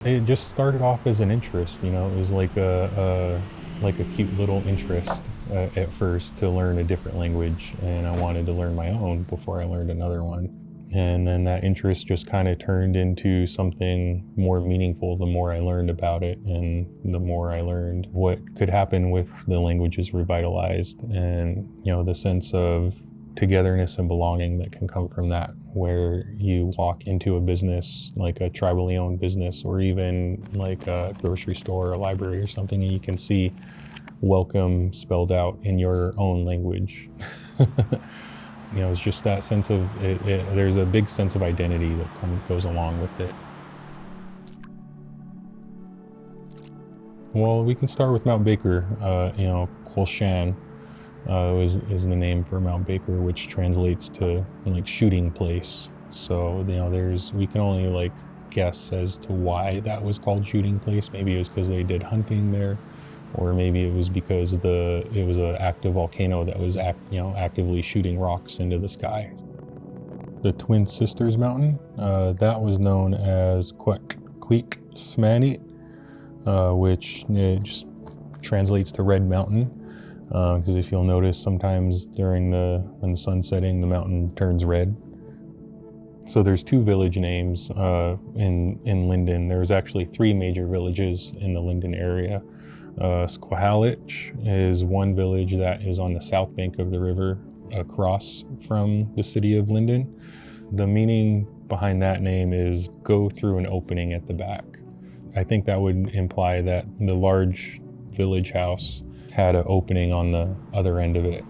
It just started off as an interest, you know, it was like a cute little interest at first to learn a different language, and I wanted to learn my own before I learned another one. And then that interest just kind of turned into something more meaningful the more I learned about it, and the more I learned what could happen with the languages revitalized, and you know, the sense of togetherness and belonging that can come from that, where you walk into a business, like a tribally owned business, or even like a grocery store or a library or something, and you can see welcome spelled out in your own language. You know, it's just that sense of there's a big sense of identity that goes along with it. Well, we can start with Mount Baker. You know, Kolshan is the name for Mount Baker, which translates to like shooting place. So you know, we can only like guess as to why that was called shooting place. Maybe it was because they did hunting there, or maybe it was because it was an active volcano that was actively shooting rocks into the sky. The Twin Sisters Mountain, that was known as Queek Smani, which just translates to Red Mountain. Because if you'll notice, sometimes when the sun's setting, the mountain turns red. So there's two village names in Linden. There's actually three major villages in the Linden area. Squahalich is one village that is on the south bank of the river across from the city of Linden. The meaning behind that name is go through an opening at the back. I think that would imply that the large village house had an opening on the other end of it.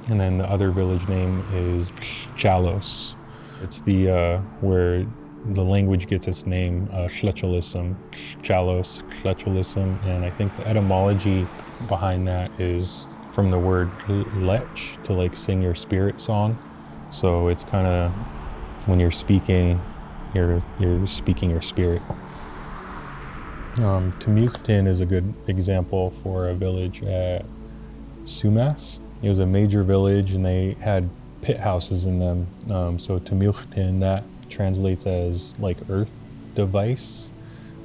And then the other village name is Chalos. It's the where the language gets its name, Lhéchelesem, Chalos, Lhéchelesem, and I think the etymology behind that is from the word lech, to like sing your spirit song. So it's kind of when you're speaking your spirit. Temuchten is a good example for a village at Sumas. It was a major village and they had pit houses in them. So Temuchten, that translates as like earth device,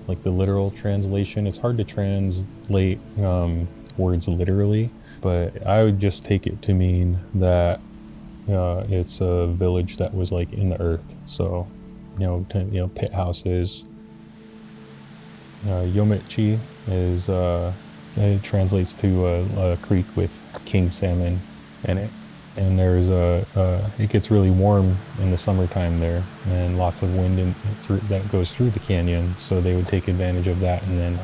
like the literal translation. It's hard to translate words literally, but I would just take it to mean that it's a village that was like in the earth. So, pit houses. Yomichi is it translates to a creek with king salmon in it, and it gets really warm in the summertime there, and lots of wind that goes through the canyon. So they would take advantage of that and then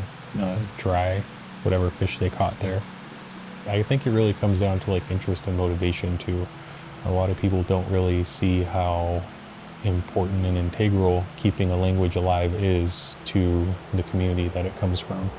dry whatever fish they caught there. I think it really comes down to like interest and motivation too. A lot of people don't really see how important and integral keeping a language alive is to the community that it comes from.